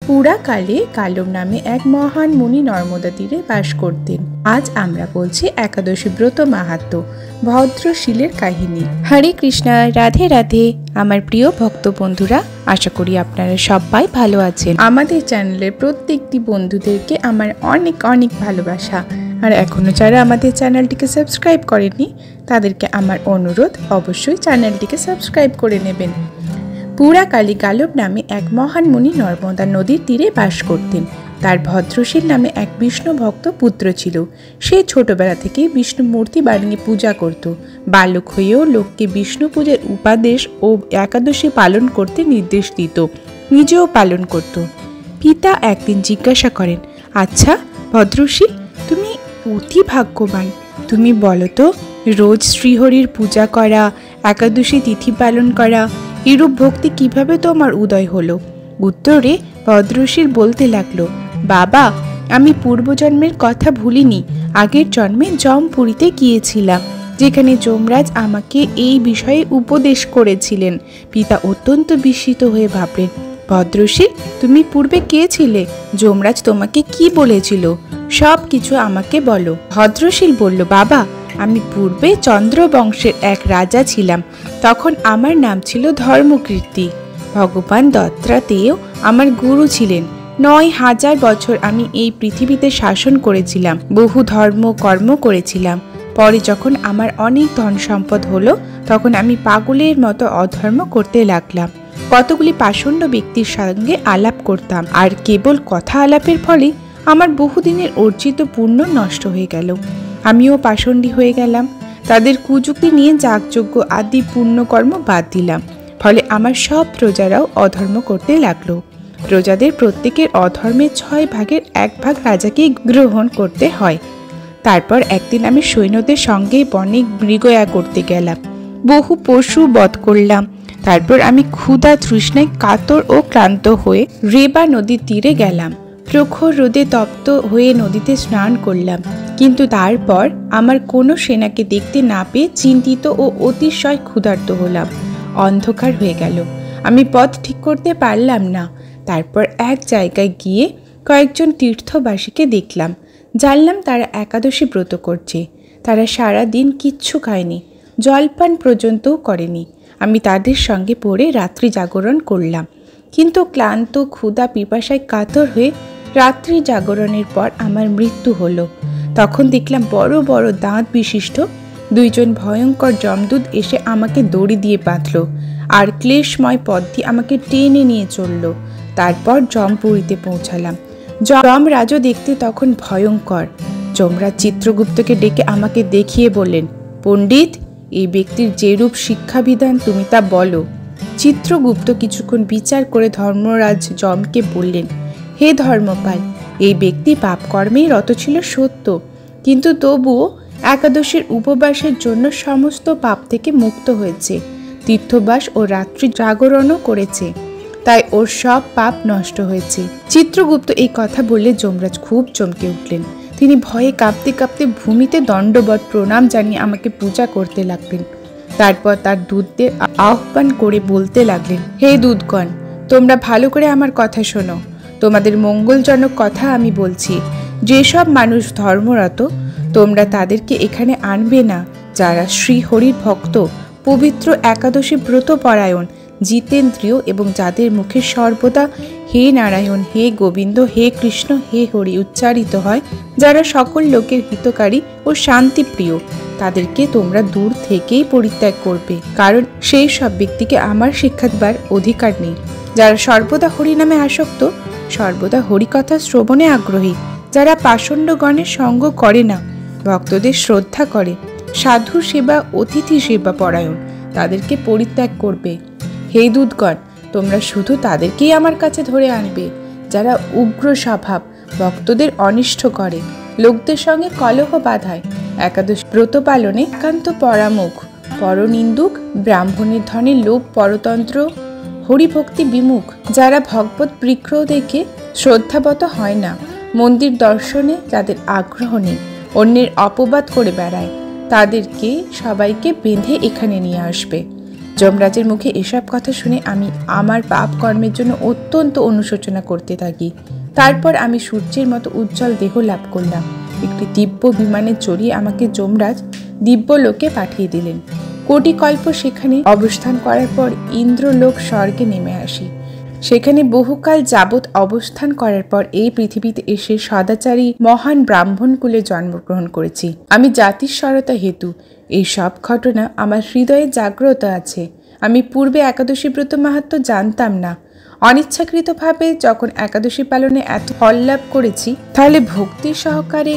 পুরাকালে কালব নামে এক মহান মুনি নর্মদা তীরে বাস করতেন। আজ আমরা বলছি একাদশী ব্রত মাহাত্ম্য, ভদ্রশীলের কাহিনী। হরে কৃষ্ণা, রাধে রাধে আমার প্রিয় ভক্ত বন্ধুরা, আশা করি আপনারা সবাই ভালো আছেন। আমাদের চ্যানেলের প্রত্যেকটি বন্ধুদেরকে আমার অনেক অনেক ভালোবাসা। আর এখনো যারা আমাদের চ্যানেলটিকে সাবস্ক্রাইব করেননি তাদেরকে আমার অনুরোধ, অবশ্যই চ্যানেলটিকে সাবস্ক্রাইব করে নেবেন। পুরাকালে গালব নামে এক মহান মুনি নর্মদা নদীর তীরে বাস করতেন। তার ভদ্রশীল নামে এক বিষ্ণু ভক্ত পুত্র ছিল। সে ছোটবেলা থেকেই বিষ্ণু মূর্তি বানিয়ে পূজা করত। বালক হয়েও লোককে বিষ্ণু পূজার উপদেশ ও একাদশী পালন করতে নির্দেশ দিত, নিজেও পালন করত। পিতা একদিন জিজ্ঞাসা করেন, আচ্ছা ভদ্রশীল, তুমি অতি ভাগ্যবান। তুমি বলো তো, রোজ শ্রীহরির পূজা করা, একাদশী তিথি পালন করা, এরূপ ভক্তি কিভাবে তোমার উদয় হলো? উত্তরে ভদ্রশীল বলতে লাগলো, বাবা, আমি পূর্বজন্মের কথা ভুলিনি। আগের জন্মে জমপুরীতে গিয়েছিলাম, যেখানে যমরাজ আমাকে এই বিষয়ে উপদেশ করেছিলেন। পিতা অত্যন্ত বিস্মিত হয়ে ভাবলেন, ভদ্রশীল, তুমি পূর্বে কে ছিলে? যমরাজ তোমাকে কি বলেছিল? সব কিছু আমাকে বলো। ভদ্রশীল বলল, বাবা, আমি পূর্বে চন্দ্রবংশের এক রাজা ছিলাম। তখন আমার নাম ছিল ধর্মকীর্তি। ভগবান দত্তাত্রেয় আমার গুরু ছিলেন। ৯,০০০ বছর আমি এই পৃথিবীতে শাসন করেছিলাম, বহু ধর্ম কর্ম করেছিলাম। পরে যখন আমার অনেক ধন সম্পদ হলো, তখন আমি পাগলের মতো অধর্ম করতে লাগলাম। কতগুলি পাষণ্ড ব্যক্তির সঙ্গে আলাপ করতাম, আর কেবল কথা আলাপের ফলে আমার বহুদিনের অর্জিত পুণ্য নষ্ট হয়ে গেল। আমিও পাষণ্ডী হয়ে গেলাম। তাদের কুযুক্তি নিয়ে যাগযজ্ঞ আদি পুণ্যকর্ম বাদ দিলাম। ফলে আমার সব প্রজারাও অধর্ম করতে লাগলো। প্রজাদের প্রত্যেকের অধর্মের ৬ ভাগের ১ ভাগ রাজাকেই গ্রহণ করতে হয়। তারপর একদিন আমি সৈন্যদের সঙ্গে বনে মৃগয়া করতে গেলাম। বহু পশু বধ করলাম। তারপর আমি ক্ষুধা তৃষ্ণায় কাতর ও ক্লান্ত হয়ে রেবা নদীর তীরে গেলাম। প্রখর রোদে তপ্ত হয়ে নদীতে স্নান করলাম। কিন্তু তারপর আমার কোনো সেনাকে দেখতে না পেয়ে চিন্তিত ও অতিশয় ক্ষুধার্ত হলাম। অন্ধকার হয়ে গেল, আমি পথ ঠিক করতে পারলাম না। তারপর এক জায়গায় গিয়ে কয়েকজন তীর্থবাসীকে দেখলাম। জানলাম তারা একাদশী ব্রত করছে। তারা সারা দিন কিচ্ছু খায়নি, জলপান পর্যন্তও করেনি। আমি তাদের সঙ্গে পড়ে রাত্রি জাগরণ করলাম। কিন্তু ক্লান্ত, ক্ষুধা, পিপাসায় কাতর হয়ে রাত্রি জাগরণের পর আমার মৃত্যু হলো। তখন দেখলাম বড় বড় দাঁত বিশিষ্ট 2 ভয়ঙ্কর যমদূত এসে আমাকে দড়ি দিয়ে বাঁধল, আর ক্লেশময় পথ দিয়ে আমাকে টেনে নিয়ে চলল। তারপর জমপুরীতে পৌঁছালাম। যমরাজও দেখতে তখন ভয়ঙ্কর। যমরাজ চিত্রগুপ্তকে ডেকে আমাকে দেখিয়ে বললেন, পণ্ডিত, এই ব্যক্তির যেরূপ শিক্ষাবিধান তুমি তা বলো। চিত্রগুপ্ত কিছুক্ষণ বিচার করে ধর্মরাজ যমকে বললেন, হে ধর্মপাল, এই ব্যক্তি পাপকর্মেই রত ছিল সত্য, কিন্তু তবুও একাদশীর উপবাসের জন্য সমস্ত পাপ থেকে মুক্ত হয়েছে, তীর্থবাস ও রাত্রি জাগরণও করেছে, তাই ওর সব পাপ নষ্ট হয়েছে। চিত্রগুপ্ত এই কথা বললে যমরাজ খুব চমকে উঠলেন। তিনি ভয়ে কাঁপতে কাঁপতে ভূমিতে দণ্ডবৎ প্রণাম জানিয়ে আমাকে পূজা করতে লাগলেন। তারপর তার দূতদের আহ্বান করে বলতে লাগলেন, হে দূতগণ, তোমরা ভালো করে আমার কথা শোনো। তোমাদের মঙ্গলজনক কথা আমি বলছি। যেসব মানুষ ধর্মরত, তোমরা তাদেরকে এখানে আনবে না। যারা শ্রীহরির ভক্ত, পবিত্র একাদশী ব্রত পরায়ণ, জিতেন্দ্রীয় এবং যাদের মুখে সর্বদা হে নারায়ণ, হে গোবিন্দ, হে কৃষ্ণ, হে হরি উচ্চারিত হয়, যারা সকল লোকের হিতকারী ও শান্তিপ্রিয়, তাদেরকে তোমরা দূর থেকেই পরিত্যাগ করবে, কারণ সেই সব ব্যক্তিকে আমার শিক্ষা দেবার অধিকার নেই। যারা সর্বদা হরি নামে আসক্ত, সর্বদা হরিকথা শ্রবণে আগ্রহী, যারা পাষণ্ডগণের সঙ্গ করে না, ভক্তদের শ্রদ্ধা করে, সাধু সেবা, অতিথি সেবা পরায়ণ, তাদেরকে পরিত্যাগ করবে। হে দূতগণ, তোমরা শুধু তাদেরকেই আমার কাছে ধরে আনবে, যারা উগ্র স্বভাব, ভক্তদের অনিষ্ট করে, লোকদের সঙ্গে কলহ বাঁধায়, একাদশী ব্রত পালনে একান্ত পরামুখ, পরনিন্দুক, ব্রাহ্মণের ধনে লোভ, পরতন্ত্র, হরিভক্তি বিমুখ, যারা ভগবত বিগ্রহ দেখে শ্রদ্ধাবত হয় না, মন্দির দর্শনে যাদের আগ্রহ নেই, অন্যের অপবাদ করে বেড়ায়, তাদেরকে সবাইকে বেঁধে এখানে নিয়ে আসবে। যমরাজের মুখে এসব কথা শুনে আমি আমার পাপ কর্মের জন্য অত্যন্ত অনুশোচনা করতে থাকি। তারপর আমি সূর্যের মতো উজ্জ্বল দেহ লাভ করলাম। একটি দিব্য বিমানে চড়িয়ে আমাকে যমরাজ দিব্যলোকে পাঠিয়ে দিলেন। কোটি কল্প সেখানে অবস্থান করার পর ইন্দ্রলোক স্বর্গে নেমে আসি। সেখানে বহুকাল যাবৎ অবস্থান করার পর এই পৃথিবীতে এসে সদাচারী মহান ব্রাহ্মণ কুলে জন্মগ্রহণ করেছি। আমি জাতিস্বরতা হেতু এই সব ঘটনা আমার হৃদয়ে জাগ্রত আছে। আমি পূর্বে একাদশী ব্রত মাহাত্ম্য জানতাম না। অনিচ্ছাকৃতভাবে যখন একাদশী পালনে এত ফল লাভ করেছি, তাহলে ভক্তি সহকারে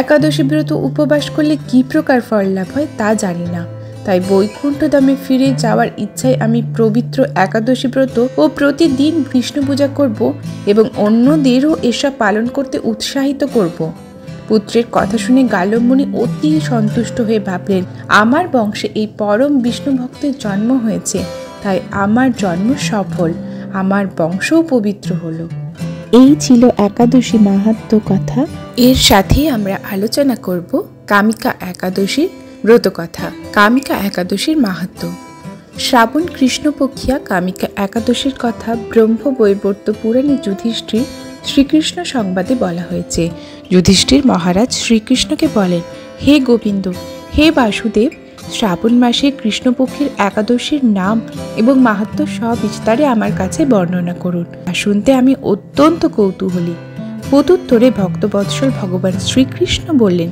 একাদশী ব্রত উপবাস করলে কি প্রকার ফল লাভ হয় তা জানি না। তাই বৈকুণ্ঠধামে ফিরে যাওয়ার ইচ্ছায় আমি পবিত্র একাদশী ব্রত ও প্রতিদিন বিষ্ণু পূজা করব এবং অন্যদেরও এসব পালন করতে উৎসাহিত করব। পুত্রের কথা শুনে গালব মুনি অতি সন্তুষ্ট হয়ে ভাবলেন, আমার বংশে এই পরম বিষ্ণু ভক্তের জন্ম হয়েছে, তাই আমার জন্ম সফল, আমার বংশও পবিত্র হলো। এই ছিল একাদশী মাহাত্ম্য কথা। এর সাথে আমরা আলোচনা করব কামিকা একাদশীর ব্রত কথা। কামিকা একাদশীর মাহাত্ম্য। শ্রাবণ কৃষ্ণপক্ষিয়া কামিকা একাদশীর কথা ব্রহ্মবৈবর্ত পুরাণে যুধিষ্ঠির শ্রীকৃষ্ণ সংবাদে বলা হয়েছে। যুধিষ্ঠির মহারাজ শ্রীকৃষ্ণকে বলেন, হে গোবিন্দ, হে বাসুদেব, শ্রাবণ মাসে কৃষ্ণপক্ষের একাদশীর নাম এবং মাহাত্ম্য সবিস্তারে আমার কাছে বর্ণনা করুন। শুনতে আমি অত্যন্ত কৌতূহলী। প্রত্যুত্তরে ভক্তবৎসল ভগবান শ্রীকৃষ্ণ বললেন,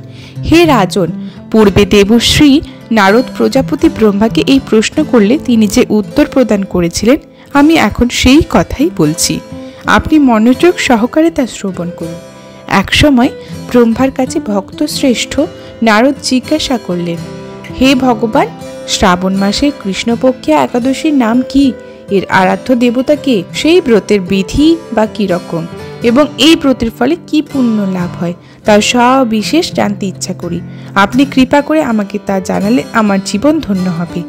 হে রাজন, পূর্বে দেবশ্রী নারদ প্রজাপতি ব্রহ্মাকে এই প্রশ্ন করলে তিনি যে উত্তর প্রদান করেছিলেন, আমি এখন সেই কথাই বলছি। আপনি মনোযোগ সহকারে তা শ্রবণ করুন। একসময় ব্রহ্মার কাছে ভক্ত শ্রেষ্ঠ নারদ জিজ্ঞাসা করলেন, হে ভগবান, শ্রাবণ মাসে কৃষ্ণপক্ষে একাদশীর নাম কি? এর আরাধ্য দেবতা কে? সেই ব্রতের বিধি বা কি রকম এবং এই ব্রতের ফলে কি পুণ্য লাভ হয় তা সবিশেষ জানতে ইচ্ছা করি। আপনি কৃপা করে আমাকে তা জানালে আমার জীবন ধন্য হবে।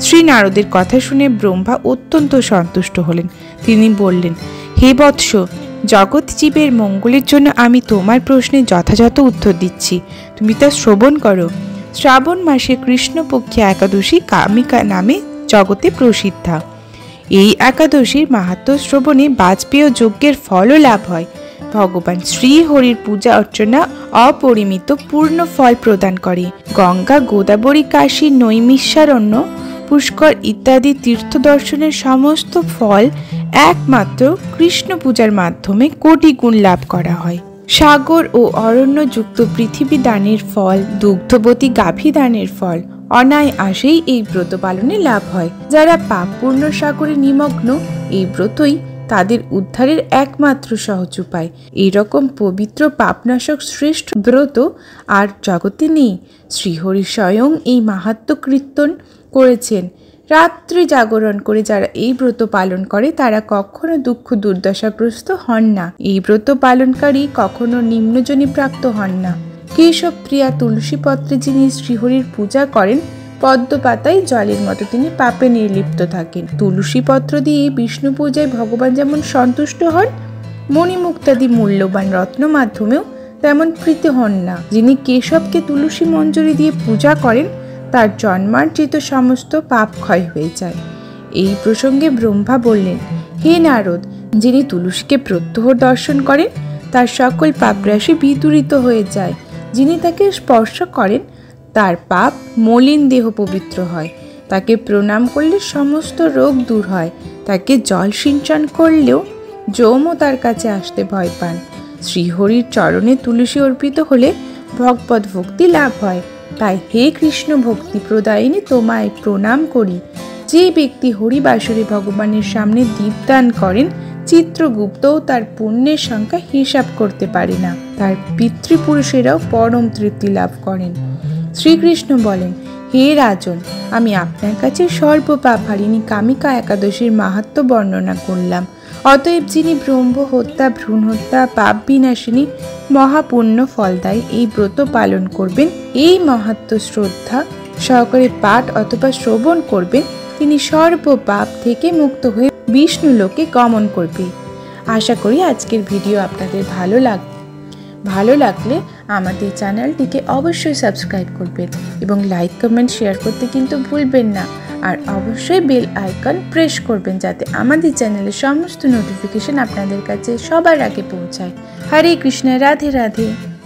শ্রী নারদের কথা শুনে ব্রহ্মা অত্যন্ত সন্তুষ্ট হলেন। তিনি বললেন, হে বৎস, জগৎ জীবের মঙ্গলের জন্য আমি তোমার প্রশ্নে যথাযথ উত্তর দিচ্ছি, তুমি তা শ্রবণ করো। শ্রাবণ মাসে কৃষ্ণপক্ষে একাদশী কামিকা নামে জগতে প্রসিদ্ধা। এই একাদশীর মাহাত্ম্য শ্রবণে বাজপেয় যজ্ঞের ফলও লাভ হয়। ভগবান শ্রীহরির পূজা অর্চনা অপরিমিত পূর্ণ ফল প্রদান করে। গঙ্গা, গোদাবরী, কাশী, নৈমিষারণ্য, পুষ্কর ইত্যাদি তীর্থ দর্শনের সমস্ত ফল একমাত্র কৃষ্ণ পূজার মাধ্যমে কোটি গুণ লাভ করা হয়। সাগর ও অরণ্য যুক্ত পৃথিবী দানের ফল, দুগ্ধবতী গাভী দানের ফল অনায়াসেই এই ব্রত পালনে লাভ হয়। যারা পাপ পূর্ণ সাগরে নিমগ্ন, এই ব্রতই তাদের উদ্ধারের একমাত্র সহজ উপায়। এইরকম পবিত্র পাপনাশক শ্রেষ্ঠ ব্রত আর জগতে নেই। শ্রীহরি স্বয়ং এই মাহাত্ম্য কীর্তন করেছেন। রাত্রি জাগরণ করে যারা এই ব্রত পালন করে তারা কখনো দুঃখ দুর্দশাগ্রস্ত হন না। এই ব্রত পালনকারী কখনো নিম্নজনী প্রাপ্ত হন না। কেশব প্রিয়া তুলসী পত্রে যিনি শ্রীহরির পূজা করেন, পদ্ম পাতায় জলের মতো তিনি পাপে নির্লিপ্ত থাকেন। তুলসী পত্র দিয়ে বিষ্ণু পূজায় ভগবান যেমন সন্তুষ্ট হন, মণিমুক্তাদি মূল্যবান রত্ন মাধ্যমেও তেমন প্রীত হন না। যিনি কেশবকে তুলসী মঞ্জরি দিয়ে পূজা করেন, তার জন্মার্জিত সমস্ত পাপ ক্ষয় হয়ে যায়। এই প্রসঙ্গে ব্রহ্মা বললেন, হে নারদ, যিনি তুলসীকে প্রত্যহ দর্শন করেন তার সকল পাপরাশি বিদূরিত হয়ে যায়। যিনি তাকে স্পর্শ করেন তার পাপ মলিন দেহ পবিত্র হয়। তাকে প্রণাম করলে সমস্ত রোগ দূর হয়। তাকে জল সিঞ্চন করলেও যমও তার কাছে আসতে ভয় পান। শ্রীহরির চরণে তুলসী অর্পিত হলে ভগবত ভক্তি লাভ হয়। তাই হে কৃষ্ণ ভক্তি প্রদায়িনী, তোমায় প্রণাম করি। যে ব্যক্তি হরিবাসরে ভগবানের সামনে দীপদান করেন, চিত্রগুপ্তও তার পুণ্যের সংখ্যা হিসাব করতে পারে না। তার পিতৃপুরুষেরাও পরম তৃপ্তি লাভ করেন। শ্রীকৃষ্ণ বলেন, হে রাজন, আমি আপনার কাছে সর্বপাপহারিণী কামিকা একাদশীর মাহাত্ম্য বর্ণনা করলাম। অতএব যিনি ব্রহ্ম হত্যা, ভ্রূণ হত্যা, পাপ বিনাশিনী মহাপুণ্য ফলদায়ী এই ব্রত পালন করবেন, এই মাহাত্ম্য শ্রদ্ধা সহকারে পাঠ অথবা শ্রবণ করবেন, তিনি সর্বপাপ থেকে মুক্ত হয়ে বিষ্ণু লোকে গমন করবে। আশা করি আজকের ভিডিও আপনাদের ভালো লাগলে আমাদের চ্যানেলটিকে অবশ্যই সাবস্ক্রাইব করবেন এবং লাইক, কমেন্ট, শেয়ার করতে কিন্তু ভুলবেন না। আর অবশ্যই বেল আইকন প্রেস করবেন যাতে আমাদের চ্যানেলের সমস্ত নোটিফিকেশন আপনাদের কাছে সবার আগে পৌঁছায়। হরে কৃষ্ণ, রাধে রাধে।